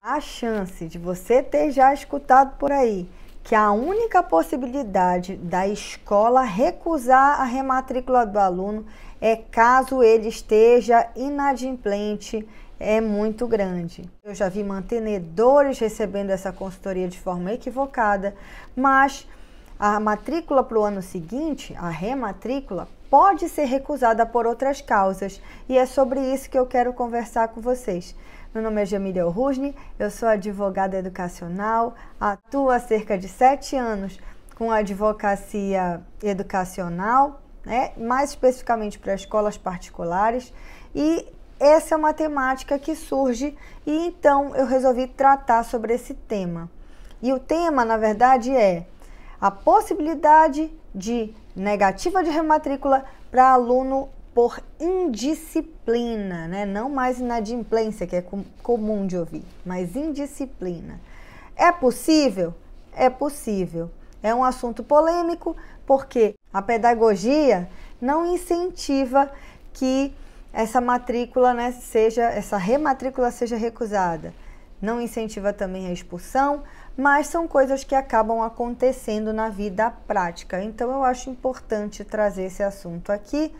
A chance de você ter já escutado por aí que a única possibilidade da escola recusar a rematrícula do aluno é caso ele esteja inadimplente, é muito grande. Eu já vi mantenedores recebendo essa consultoria de forma equivocada, mas a matrícula para o ano seguinte, a rematrícula, pode ser recusada por outras causas, e é sobre isso que eu quero conversar com vocês. Meu nome é Jamília Rusni, eu sou advogada educacional, atuo há cerca de 7 anos com advocacia educacional, mais especificamente para escolas particulares, e essa é uma temática que surge e então eu resolvi tratar sobre esse tema. E o tema, na verdade, é a possibilidade de negativa de rematrícula para aluno por indisciplina, não mais inadimplência, que é comum de ouvir, mas indisciplina. É possível? É possível. É um assunto polêmico porque a pedagogia não incentiva que essa matrícula, essa rematrícula seja recusada. Não incentiva também a expulsão, mas são coisas que acabam acontecendo na vida prática. Então eu acho importante trazer esse assunto aqui,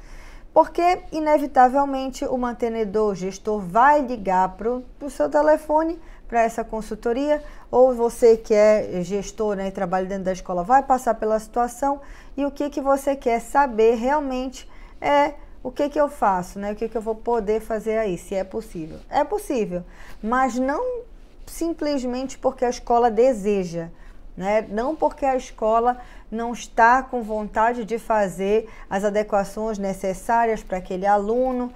porque inevitavelmente o mantenedor, o gestor vai ligar para o seu telefone para essa consultoria, ou você que é gestor e trabalha dentro da escola vai passar pela situação, e o que você quer saber realmente é o que eu faço, o que eu vou poder fazer aí, se é possível. É possível, mas não simplesmente porque a escola deseja, não porque a escola não está com vontade de fazer as adequações necessárias para aquele aluno,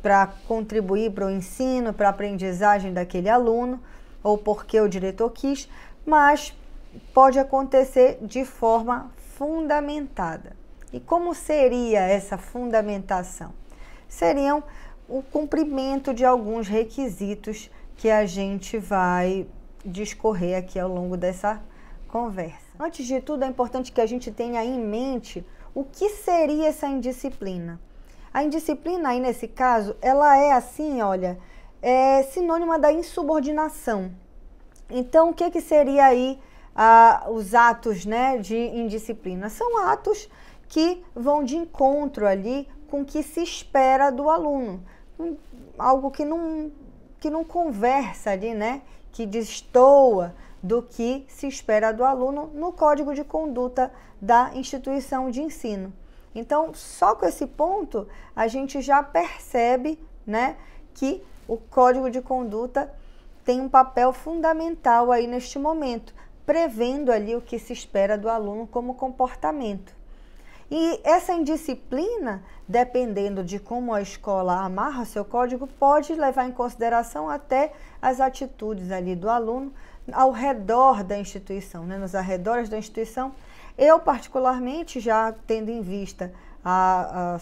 para contribuir para o ensino, para a aprendizagem daquele aluno, ou porque o diretor quis, mas pode acontecer de forma fundamentada. E como seria essa fundamentação? Seriam o cumprimento de alguns requisitos que a gente vai discorrer aqui ao longo dessa conversa. Antes de tudo, é importante que a gente tenha em mente o que seria essa indisciplina. A indisciplina aí, nesse caso, ela é assim, olha, é sinônima da insubordinação. Então, o que seria aí os atos, de indisciplina? São atos que vão de encontro ali com o que se espera do aluno. Algo que não conversa ali, que destoa do que se espera do aluno no código de conduta da instituição de ensino. Então, só com esse ponto, a gente já percebe, que o código de conduta tem um papel fundamental aí neste momento, prevendo ali o que se espera do aluno como comportamento. E essa indisciplina, dependendo de como a escola amarra seu código, pode levar em consideração até as atitudes ali do aluno ao redor da instituição, nos arredores da instituição. Eu, particularmente, já tendo em vista a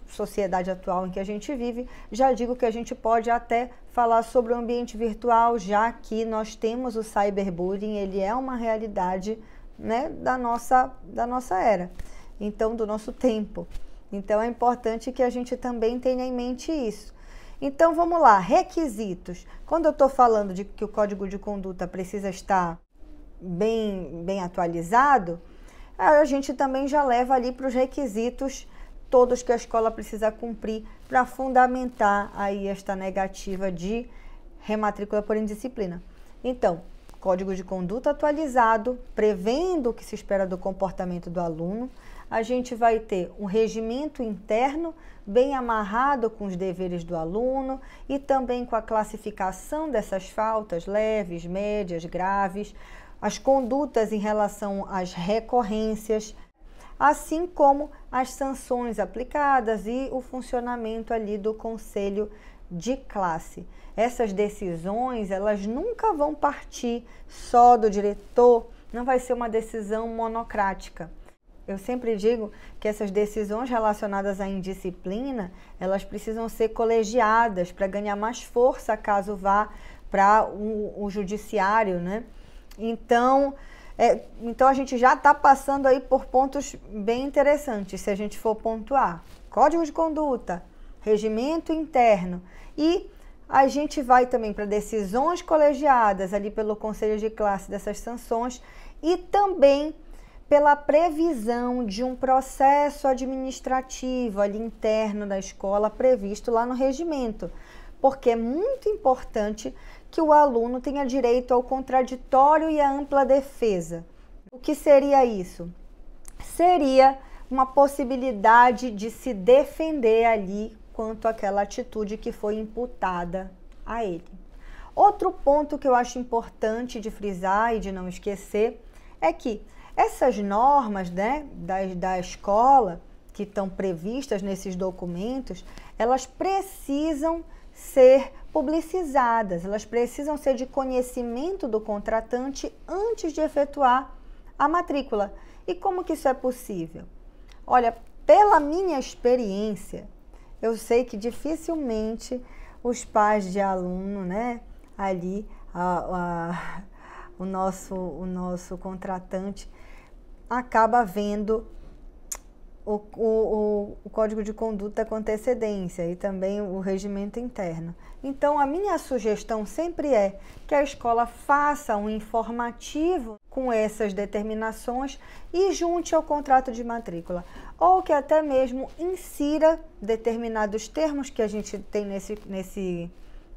sociedade atual em que a gente vive, já digo que a gente pode até falar sobre o ambiente virtual, já que nós temos o cyberbullying, ele é uma realidade, da nossa era. Então, do nosso tempo. Então, é importante que a gente também tenha em mente isso. Então, vamos lá, requisitos. Quando eu estou falando de que o código de conduta precisa estar bem atualizado, a gente também já leva ali para os requisitos todos que a escola precisa cumprir para fundamentar aí esta negativa de rematrícula por indisciplina. Então, código de conduta atualizado, prevendo o que se espera do comportamento do aluno. A gente vai ter um regimento interno bem amarrado com os deveres do aluno e também com a classificação dessas faltas leves, médias, graves, as condutas em relação às recorrências, assim como as sanções aplicadas e o funcionamento ali do conselho de classe. Essas decisões, elas nunca vão partir só do diretor, não vai ser uma decisão monocrática. Eu sempre digo que essas decisões relacionadas à indisciplina, elas precisam ser colegiadas para ganhar mais força caso vá para o judiciário, Então a gente já está passando aí por pontos bem interessantes, se a gente for pontuar. Código de conduta, regimento interno e A gente vai também para decisões colegiadas ali pelo conselho de classe dessas sanções e também pela previsão de um processo administrativo ali interno da escola previsto lá no regimento, porque é muito importante que o aluno tenha direito ao contraditório e à ampla defesa. O que seria isso? Seria uma possibilidade de se defender ali quanto àquela atitude que foi imputada a ele. Outro ponto que eu acho importante de frisar e de não esquecer é que essas normas, né, da escola que estão previstas nesses documentos, elas precisam ser publicizadas, elas precisam ser de conhecimento do contratante antes de efetuar a matrícula. E como que isso é possível? Olha, pela minha experiência, eu sei que dificilmente os pais de aluno, né, ali, o nosso contratante acaba vendo o código de conduta com antecedência e também o regimento interno. Então, a minha sugestão sempre é que a escola faça um informativo com essas determinações e junte ao contrato de matrícula, ou que até mesmo insira determinados termos que a gente tem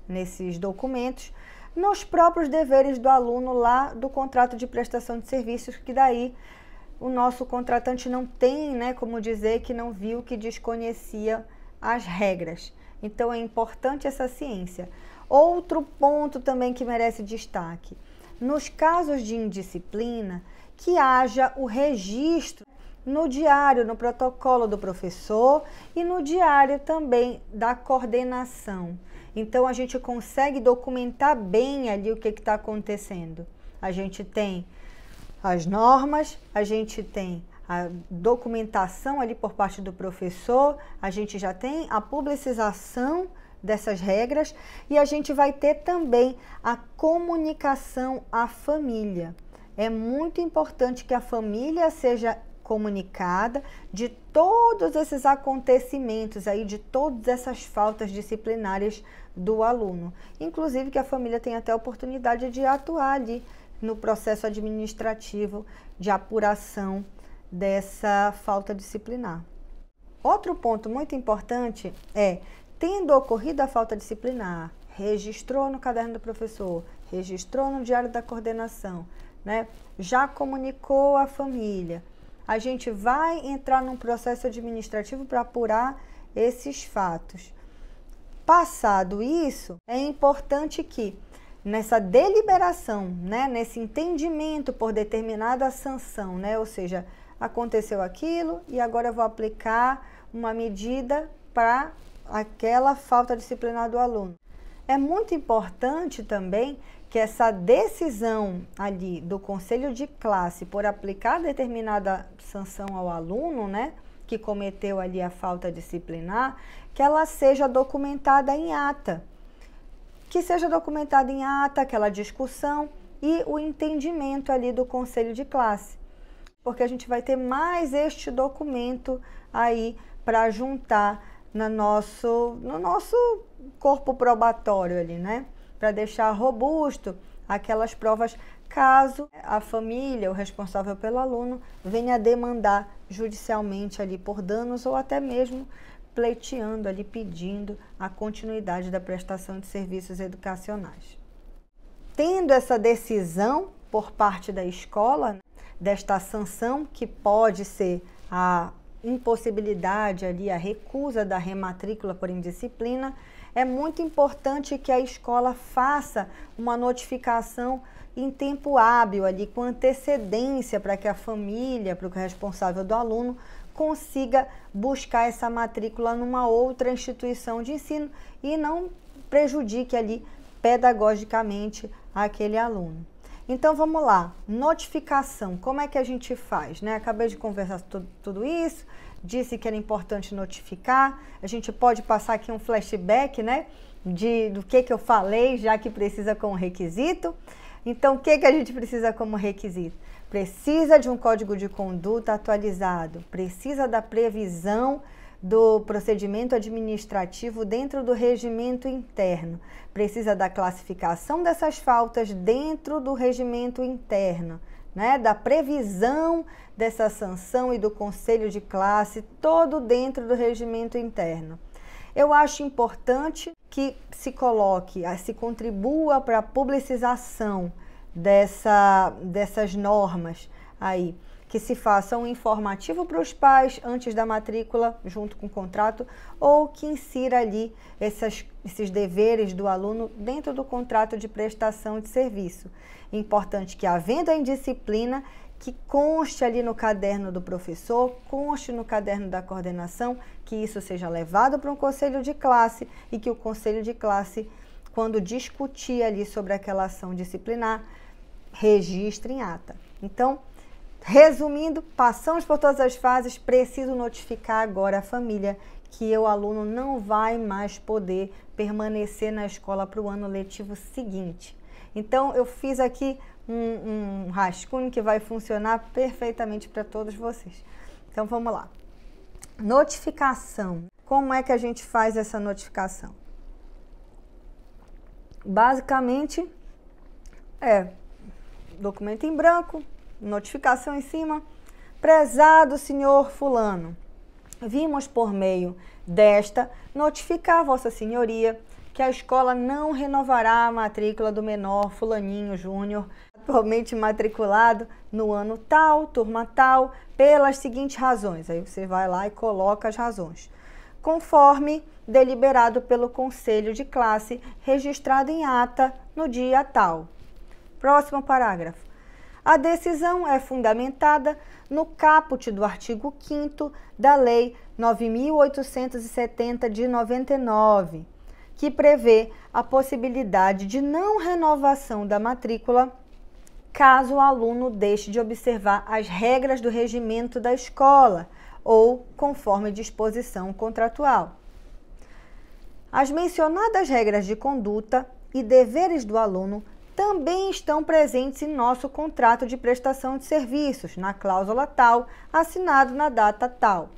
nesses documentos nos próprios deveres do aluno lá do contrato de prestação de serviços, que daí o nosso contratante não tem, né, como dizer que não viu, que desconhecia as regras. Então, é importante essa ciência. Outro ponto também que merece destaque: nos casos de indisciplina, que haja o registro no diário, no protocolo do professor e no diário também da coordenação. Então, a gente consegue documentar bem ali o que está acontecendo. A gente tem as normas, a gente tem a documentação ali por parte do professor, a gente já tem a publicização dessas regras e a gente vai ter também a comunicação à família. É muito importante que a família seja comunicada de todos esses acontecimentos aí, de todas essas faltas disciplinares do aluno. Inclusive que a família tenha até a oportunidade de atuar ali no processo administrativo de apuração dessa falta disciplinar. Outro ponto muito importante é, tendo ocorrido a falta disciplinar, registrou no caderno do professor, registrou no diário da coordenação, né? Já comunicou à família, a gente vai entrar num processo administrativo para apurar esses fatos. Passado isso, é importante que nessa deliberação, né, nesse entendimento por determinada sanção, né, ou seja, aconteceu aquilo e agora eu vou aplicar uma medida para aquela falta disciplinar do aluno. É muito importante também que essa decisão ali do conselho de classe por aplicar determinada sanção ao aluno, né, que cometeu ali a falta disciplinar, que ela seja documentada em ata. Que seja documentada em ata aquela discussão e o entendimento ali do conselho de classe. Porque a gente vai ter mais este documento aí para juntar no nosso corpo probatório ali, né? Para deixar robusto aquelas provas caso a família, o responsável pelo aluno, venha demandar judicialmente ali por danos ou até mesmo pleiteando ali, pedindo a continuidade da prestação de serviços educacionais. Tendo essa decisão por parte da escola, desta sanção, que pode ser a impossibilidade ali, a recusa da rematrícula por indisciplina, é muito importante que a escola faça uma notificação em tempo hábil ali, com antecedência, para que a família, para o responsável do aluno, consiga buscar essa matrícula numa outra instituição de ensino e não prejudique ali pedagogicamente aquele aluno. Então vamos lá, notificação, como é que a gente faz, né? Acabei de conversar tudo isso, disse que era importante notificar, a gente pode passar aqui um flashback, né, do que eu falei, já que precisa como requisito. Então, o que a gente precisa como requisito? Precisa de um código de conduta atualizado, precisa da previsão do procedimento administrativo dentro do regimento interno. Precisa da classificação dessas faltas dentro do regimento interno, né? Da previsão dessa sanção e do conselho de classe, todo dentro do regimento interno. Eu acho importante que se coloque, se contribua para a publicização dessas normas aí, que se faça um informativo para os pais antes da matrícula, junto com o contrato, ou que insira ali esses deveres do aluno dentro do contrato de prestação de serviço. Importante que, havendo a indisciplina, que conste ali no caderno do professor, conste no caderno da coordenação, que isso seja levado para um conselho de classe e que o conselho de classe, quando discutir ali sobre aquela ação disciplinar, registre em ata. Então, resumindo, passamos por todas as fases, preciso notificar agora a família que o aluno não vai mais poder permanecer na escola para o ano letivo seguinte. Então, eu fiz aqui um rascunho que vai funcionar perfeitamente para todos vocês. Então, vamos lá. Notificação. Como é que a gente faz essa notificação? Basicamente, documento em branco, notificação em cima. Prezado senhor fulano, vimos por meio desta notificar Vossa Senhoria que a escola não renovará a matrícula do menor fulaninho júnior, atualmente matriculado no ano tal, turma tal, pelas seguintes razões. Aí você vai lá e coloca as razões. Conforme deliberado pelo conselho de classe, registrado em ata no dia tal. Próximo parágrafo. A decisão é fundamentada no caput do artigo 5º da Lei 9.870 de 99, que prevê a possibilidade de não renovação da matrícula caso o aluno deixe de observar as regras do regimento da escola ou conforme disposição contratual. As mencionadas regras de conduta e deveres do aluno também estão presentes em nosso contrato de prestação de serviços, na cláusula tal, assinado na data tal.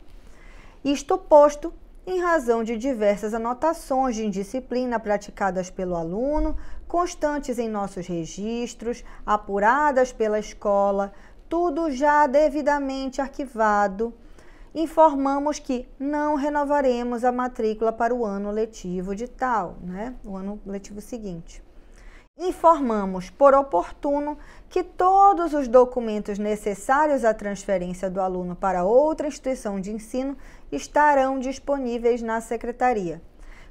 Isto posto, em razão de diversas anotações de indisciplina praticadas pelo aluno, constantes em nossos registros, apuradas pela escola, tudo já devidamente arquivado, informamos que não renovaremos a matrícula para o ano letivo de tal, o ano letivo seguinte. Informamos por oportuno que todos os documentos necessários à transferência do aluno para outra instituição de ensino estarão disponíveis na secretaria.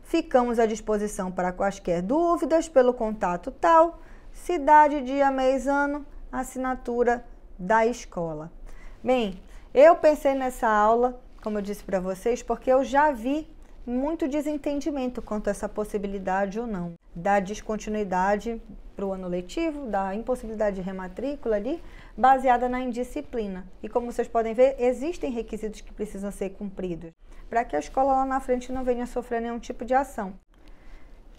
Ficamos à disposição para quaisquer dúvidas pelo contato tal, cidade, dia, mês, ano, assinatura da escola. Bem, eu pensei nessa aula, como eu disse para vocês, porque eu já vi muito desentendimento quanto a essa possibilidade ou não da descontinuidade para o ano letivo, da impossibilidade de rematrícula ali, baseada na indisciplina. E como vocês podem ver, existem requisitos que precisam ser cumpridos para que a escola lá na frente não venha a sofrer nenhum tipo de ação.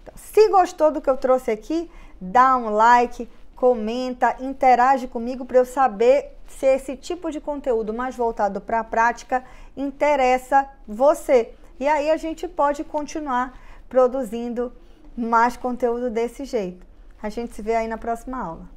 Então, se gostou do que eu trouxe aqui, dá um like, comenta, interage comigo para eu saber se esse tipo de conteúdo mais voltado para a prática interessa você. E aí a gente pode continuar produzindo mais conteúdo desse jeito. A gente se vê aí na próxima aula.